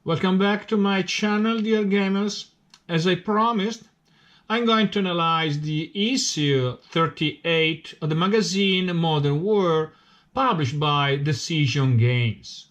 Welcome back to my channel, dear gamers. As I promised, I'm going to analyze the issue 38 of the magazine Modern War, published by Decision Games.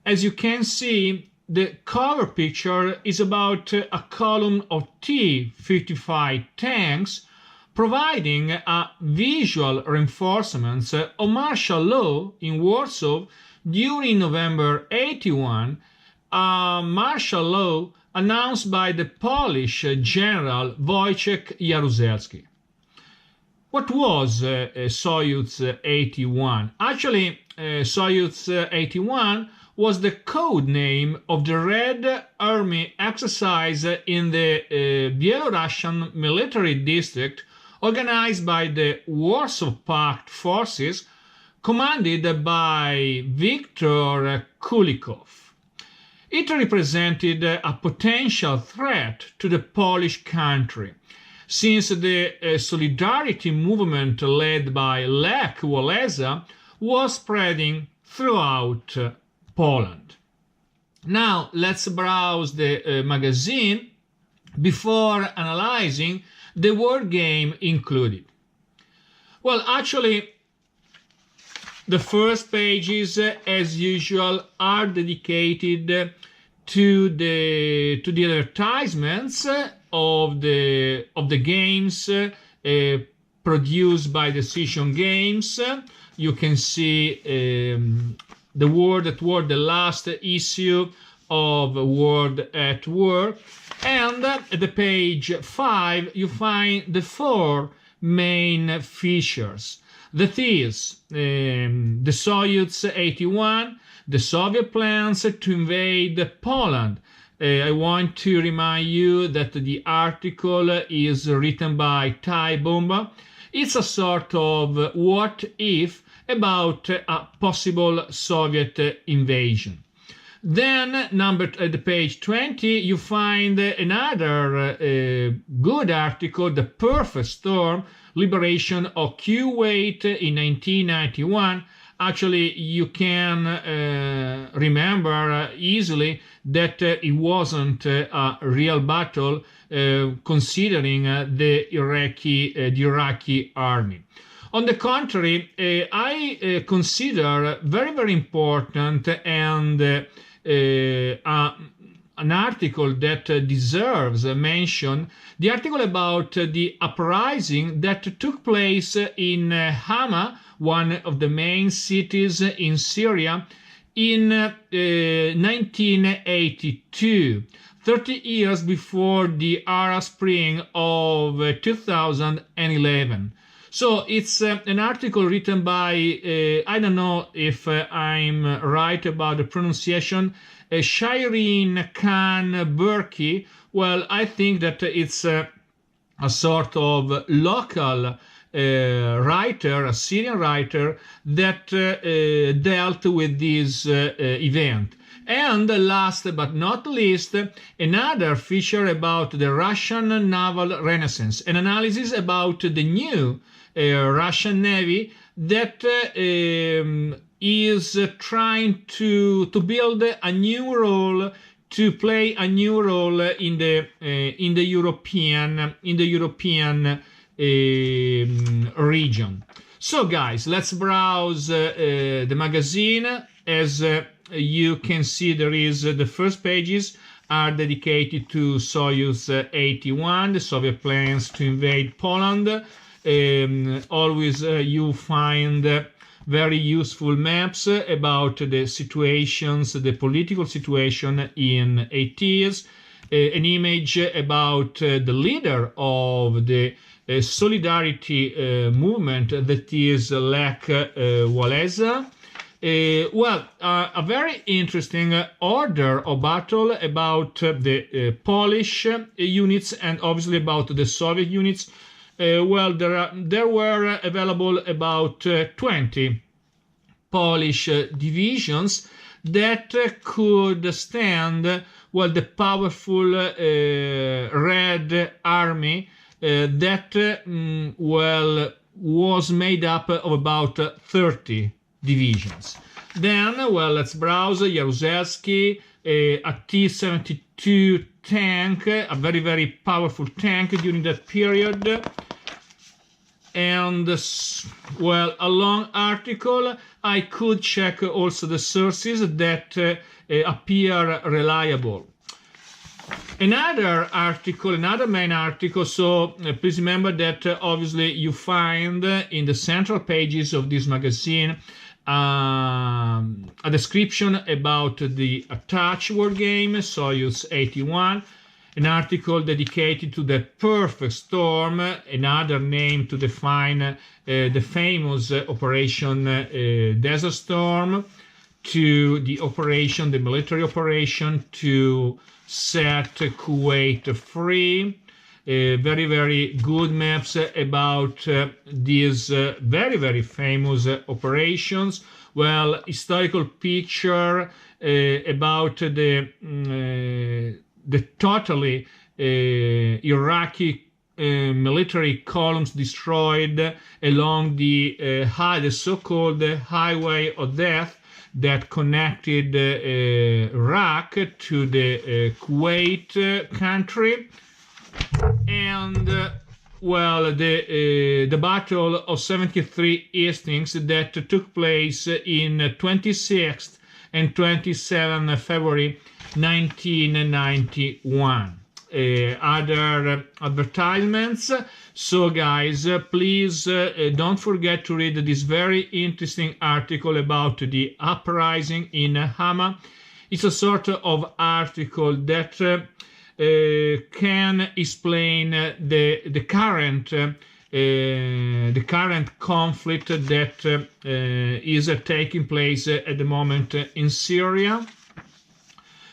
As you can see, the cover picture is about a column of T-55 tanks providing a visual reinforcement of martial law in Warsaw during November 81, a martial law announced by the Polish General Wojciech Jaruzelski. What was Soyuz 81? Actually, Soyuz 81 was the code name of the Red Army exercise in the Belarusian military district organized by the Warsaw Pact forces commanded by Viktor Kulikov. It represented a potential threat to the Polish country, since the solidarity movement led by Lech Walesa was spreading throughout Poland. Now let's browse the magazine before analyzing the word game included. Well, actually, the first pages, as usual, are dedicated to the advertisements of the games produced by Decision Games. You can see the World at War, the last issue of World at War, and at the page 5 you find the four main features. That is, the Soyuz 81, the Soviet plans to invade Poland. I want to remind you that the article is written by Ty Bomba. It's a sort of what if about a possible Soviet invasion. Then, at the page 20, you find another good article, The Perfect Storm, Liberation of Kuwait in 1991. Actually, you can remember easily that it wasn't a real battle, considering the Iraqi army. On the contrary, I consider very, very important and an article that deserves mention, the article about the uprising that took place in Hama, one of the main cities in Syria, in 1982, 30 years before the Arab Spring of 2011. So it's an article written by, I don't know if I'm right about the pronunciation, Shireen Khan Burki. Well, I think that it's a sort of local writer, a Syrian writer, that dealt with this event. And last but not least, another feature about the Russian naval renaissance, an analysis about the new Russian Navy that is trying to build a new role, to play a new role in the European region. So guys, let's browse the magazine. As you can see, there is the first pages are dedicated to Soyuz 81, the Soviet plans to invade Poland. Always you find very useful maps about the situations, the political situation in 80s, an image about the leader of the solidarity movement, that is Lech Walesa. A very interesting order of battle about the Polish units and obviously about the Soviet units. There were available about 20 Polish divisions that could stand the powerful Red Army that was made up of about 30 divisions. Then, let's browse Jaruzelski, a T-72 tank, a very, very powerful tank during that period. And, well, a long article. I could check also the sources that appear reliable. Another article, another main article, so please remember that obviously you find in the central pages of this magazine a description about the attached war game, Soyuz 81, an article dedicated to the perfect storm, another name to define the famous Operation Desert Storm, to the operation, the military operation to set Kuwait free. Very, very good maps about these very, very famous operations. Well, historical picture about the totally Iraqi military columns destroyed along the so-called Highway of Death that connected Iraq to the Kuwait country. And well, the Battle of 73 Hastings that took place in 26th and 27th February 1991. Other advertisements. So guys, please don't forget to read this very interesting article about the uprising in Hama. It's a sort of article that can explain the current conflict that is taking place at the moment in Syria.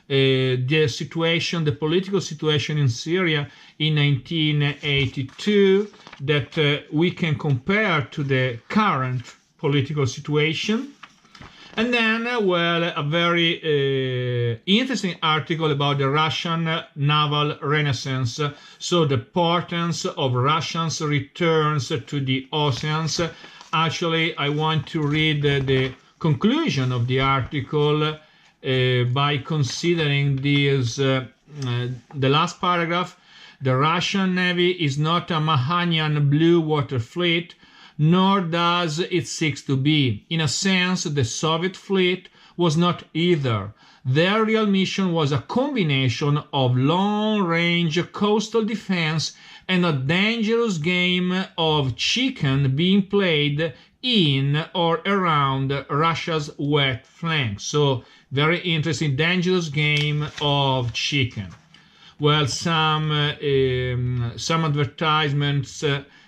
The political situation in Syria in 1982 that we can compare to the current political situation. And then, well, a very interesting article about the Russian naval renaissance, so the importance of Russians' returns to the oceans. Actually, I want to read the conclusion of the article by considering this, the last paragraph. The Russian Navy is not a Mahanian blue water fleet, nor does it seek to be. In a sense, the Soviet fleet was not either. Their real mission was a combination of long-range coastal defense and a dangerous game of chicken being played in or around Russia's west flank. So, very interesting, dangerous game of chicken. Well, some advertisements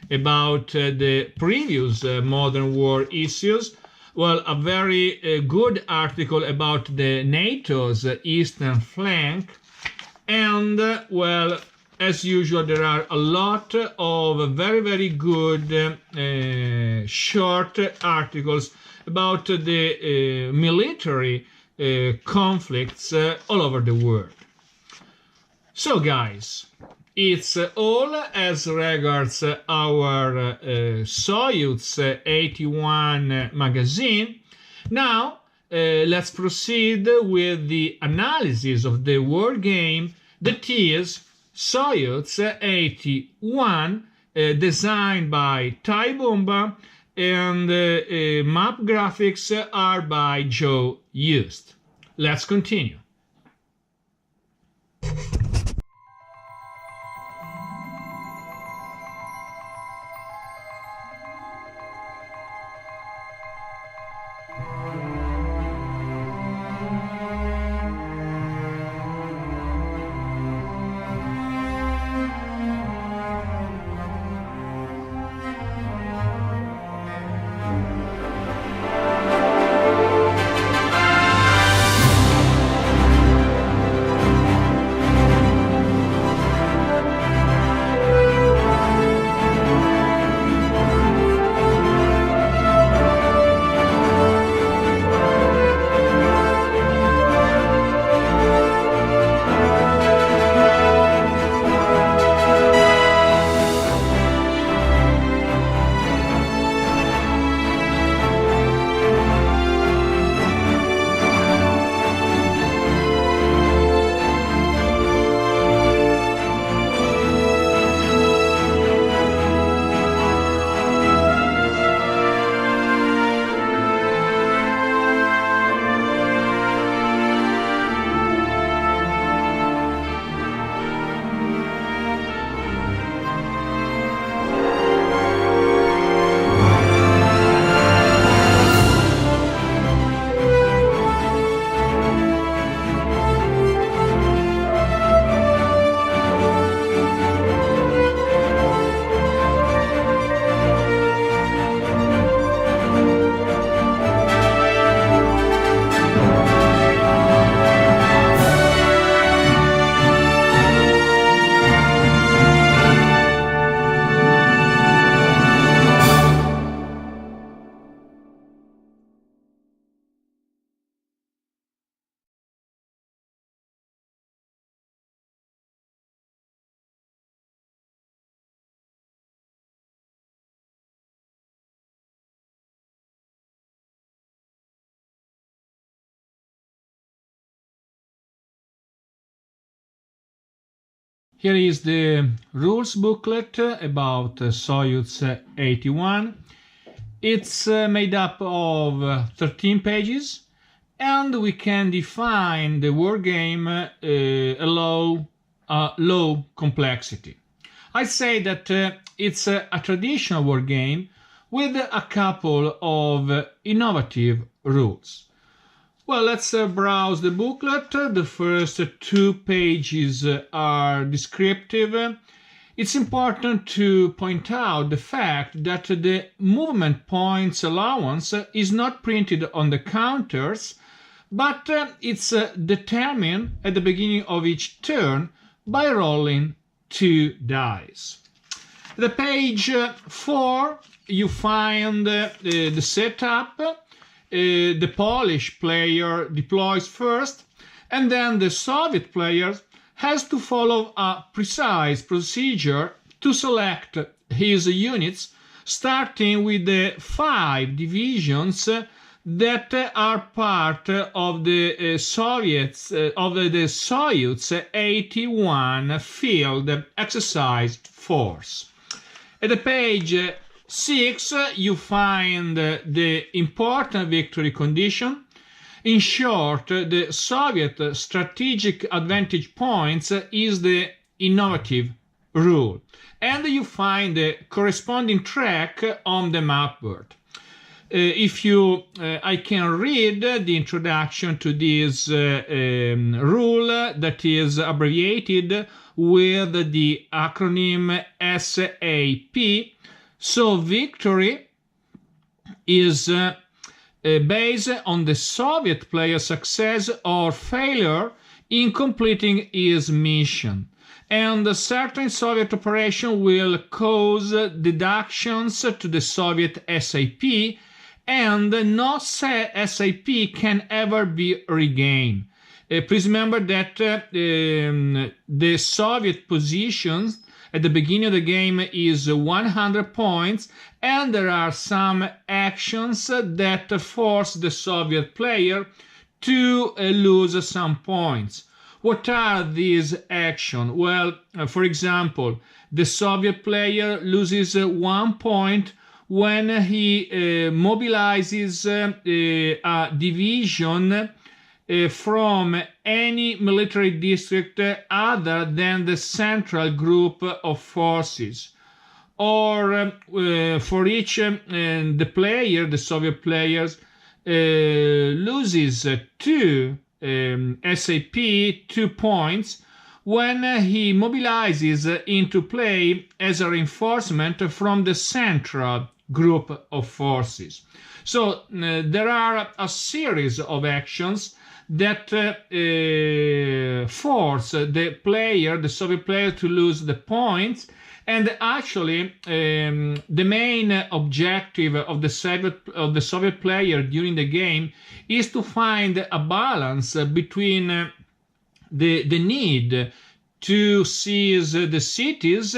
about the previous modern war issues. Well, a very good article about the NATO's eastern flank. And, well, as usual, there are a lot of very, very good short articles about the military conflicts all over the world. So, guys, it's all as regards our Soyuz 81 magazine. Now, let's proceed with the analysis of the war game that is Soyuz 81, designed by Tai Bomba, and map graphics are by Joe Yost. Let's continue. Here is the rules booklet about Soyuz 81. It's made up of 13 pages, and we can define the wargame low complexity. I say that it's a traditional wargame with a couple of innovative rules. Well, let's browse the booklet. The first 2 pages are descriptive. It's important to point out the fact that the movement points allowance is not printed on the counters, but it's determined at the beginning of each turn by rolling 2 dice. The page 4, you find the setup. The Polish player deploys first, and then the Soviet player has to follow a precise procedure to select his units, starting with the 5 divisions that are part of the Soyuz 81 field exercise force. At the page 6, you find the important victory condition. In short, the Soviet strategic advantage points is the innovative rule, and you find the corresponding track on the mapboard. I can read the introduction to this rule that is abbreviated with the acronym SAP. So victory is based on the Soviet player's success or failure in completing his mission, and a certain Soviet operation will cause deductions to the Soviet SAP, and no SAP can ever be regained. Please remember that the Soviet positions at the beginning of the game is 100 points, and there are some actions that force the Soviet player to lose some points. What are these actions? Well, for example, the Soviet player loses 1 point when he mobilizes a division from any military district other than the central group of forces, or for each the Soviet players loses 2 SAP 2 points when he mobilizes into play as a reinforcement from the central group of forces. So there are a series of actions that force the Soviet player to lose the points, and actually the main objective of the Soviet player during the game is to find a balance between the need to seize the cities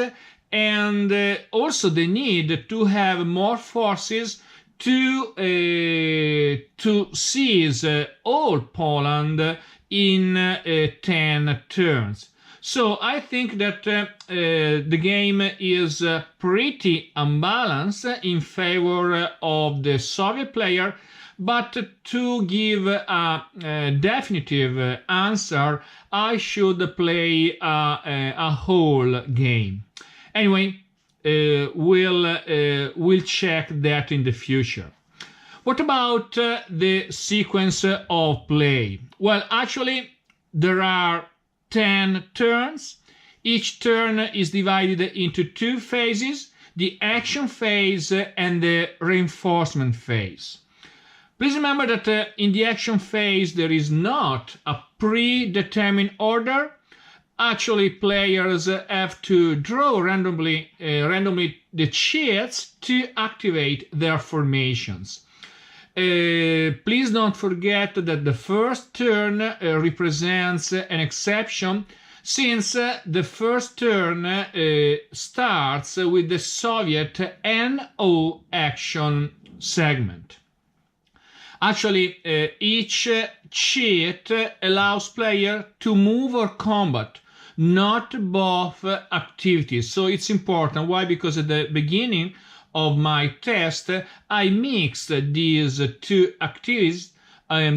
and also the need to have more forces to seize all Poland in 10 turns. So I think that the game is pretty unbalanced in favor of the Soviet player, but to give a definitive answer, I should play a whole game. Anyway, we'll check that in the future. What about the sequence of play? Well, actually, there are 10 turns. Each turn is divided into 2 phases, the action phase and the reinforcement phase. Please remember that in the action phase there is not a predetermined order. Actually, players have to draw randomly the cheats to activate their formations. Please don't forget that the first turn represents an exception, since the first turn starts with the Soviet NO action segment. Actually, each cheat allows player to move or combat not both activities. So it's important. Why? Because at the beginning of my test, I mixed these two activities. I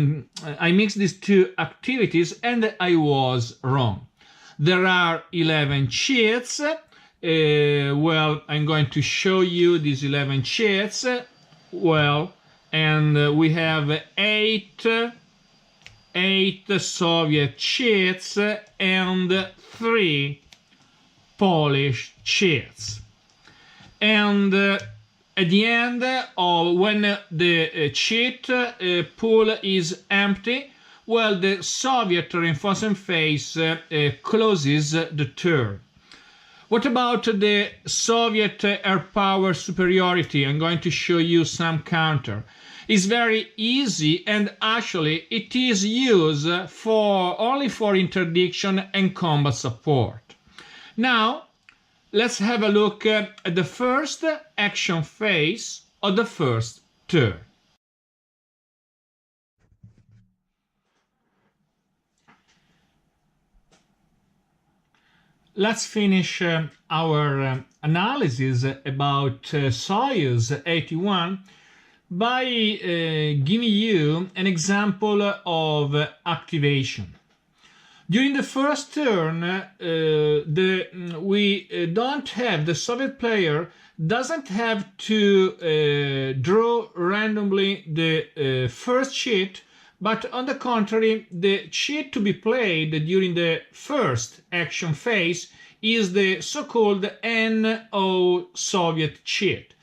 mixed these two activities and I was wrong. There are 11 cheats. Well, I'm going to show you these 11 cheats. Well, and we have eight Soviet cheats and 3 Polish cheats. And at the end, when the cheat pool is empty, well, the Soviet reinforcement phase closes the turn. What about the Soviet air power superiority? I'm going to show you some counter. It's very easy, and actually it is used only for interdiction and combat support. Now, let's have a look at the first action phase of the first turn. Let's finish our analysis about Soyuz 81 by giving you an example of activation. During the first turn, the Soviet player doesn't have to draw randomly the first cheat, but on the contrary, the cheat to be played during the first action phase is the so-called NO Soviet cheat.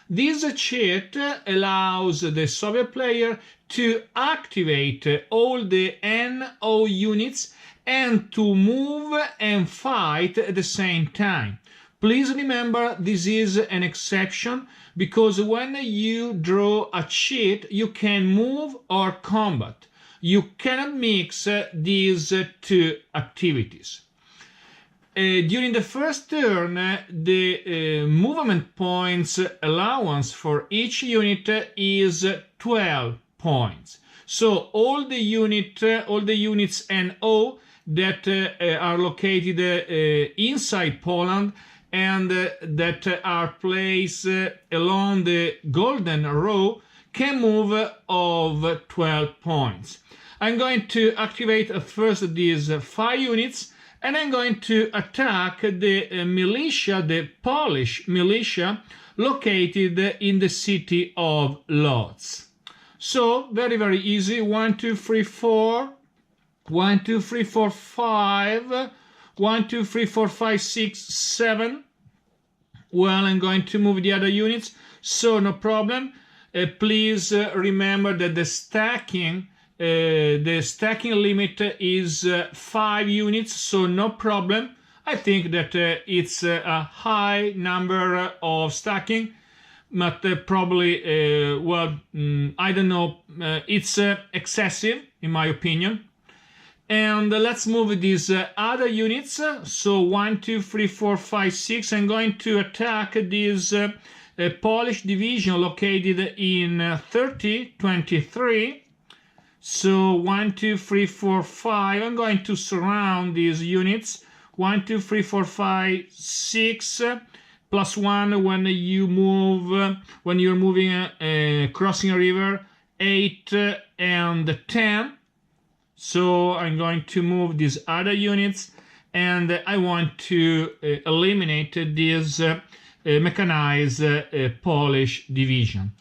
This cheat allows the Soviet player to activate all the NO units and to move and fight at the same time. Please remember, this is an exception, because when you draw a cheat, you can move or combat. You cannot mix these two activities. During the first turn, the movement points allowance for each unit is 12 points. So all the units NO that are located inside Poland and that are placed along the golden row can move of 12 points. I'm going to activate first these 5 units, and I'm going to attack the militia, the Polish militia, located in the city of Lodz. So, very, very easy. 1, 2, 3, 4. 1, 2, 3, 4, 5. 1, 2, 3, 4, 5, 6, 7. Well, I'm going to move the other units, so no problem. Please remember that the stacking limit is 5 units, so no problem. I think that it's a high number of stacking, but probably, I don't know, it's excessive in my opinion. And let's move these other units. So 1, 2, 3, 4, 5, 6. I'm going to attack this Polish division located in 3023. So 1, 2, 3, 4, 5. I'm going to surround these units. 1, 2, 3, 4, 5, 6. Plus 1 when you move, when you're moving, crossing a river. 8 and 10. So I'm going to move these other units, and I want to eliminate this mechanized Polish division.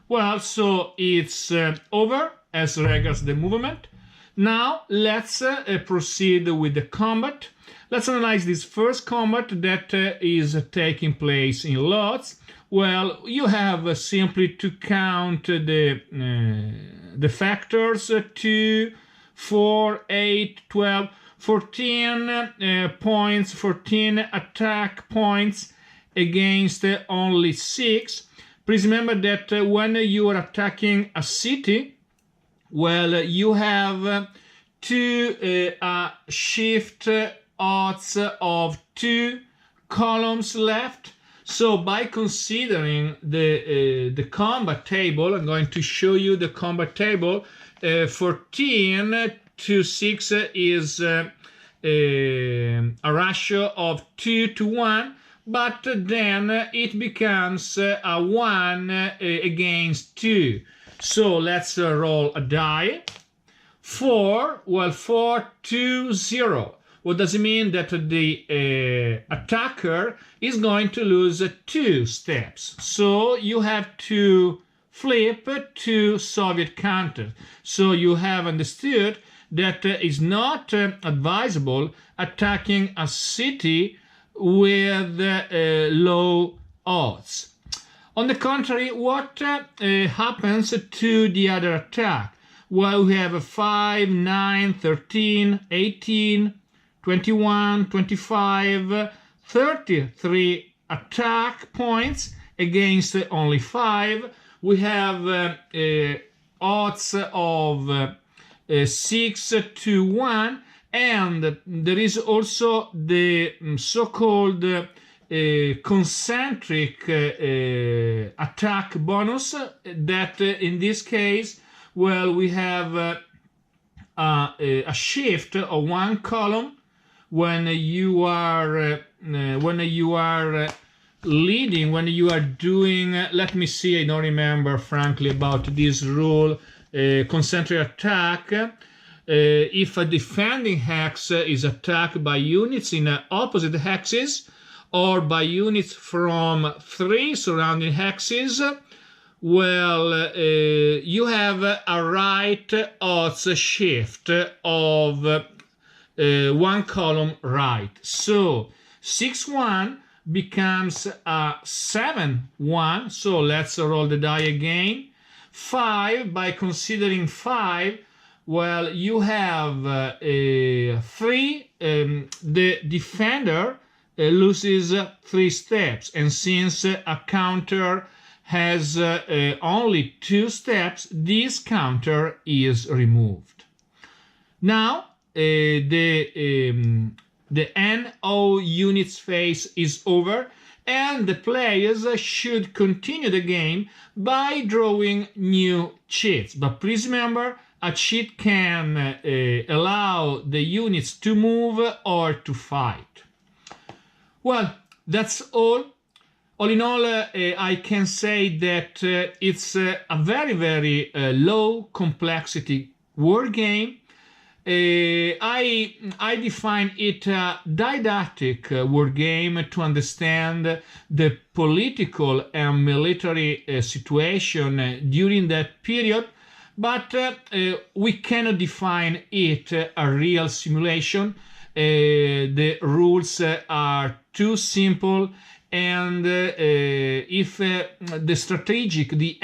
Well, so it's over as regards the movement. Now let's proceed with the combat. Let's analyze this first combat that is taking place in Lodz. Well, you have simply to count the factors 2, 4, 8, 12, 14 points, 14 attack points against only 6. Please remember that when you are attacking a city, well, you have to shift odds of 2 columns left. So by considering the combat table, I'm going to show you the combat table. 14 to 6 is a ratio of 2 to 1, but then it becomes a 1 against 2. So let's roll a die. 4, well, 4, 2, 0. What does it mean? That the attacker is going to lose 2 steps. So you have to flip 2 Soviet counters. So you have understood that it's not advisable attacking a city with low odds. On the contrary, what happens to the other attack? Well, we have 5, 9, 13, 18, 21, 25, 33 attack points against only 5. We have odds of 6 to 1, and there is also the so-called concentric attack bonus that in this case, well, we have a shift of 1 column when you are leading, when you are doing, let me see, I don't remember frankly about this rule, concentric attack. If a defending hex is attacked by units in opposite hexes or by units from 3 surrounding hexes, well, you have a right odds shift of 1 column right. So 6-1 becomes a 7-1. So let's roll the die again. 5, by considering 5, well, you have 3. The defender loses 3 steps, and since a counter has only 2 steps, this counter is removed. Now the NO units phase is over, and the players should continue the game by drawing new cheats. But please remember, a cheat can allow the units to move or to fight. Well, that's all. All in all, I can say that it's a very, very low complexity war game. I define it a didactic war game to understand the political and military situation during that period, but we cannot define it a real simulation. The rules are too simple, and if the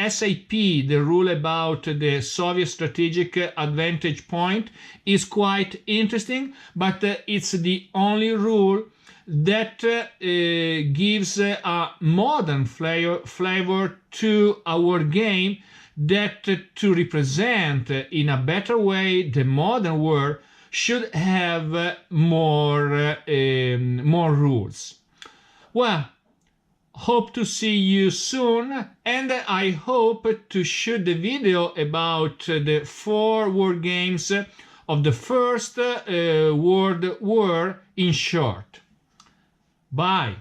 SAP, the rule about the Soviet strategic advantage point, is quite interesting, but it's the only rule that gives a modern flavor to our game, that to represent in a better way the modern world should have more rules. Well, hope to see you soon, and I hope to shoot the video about the 4 war games of the First World War in short. Bye.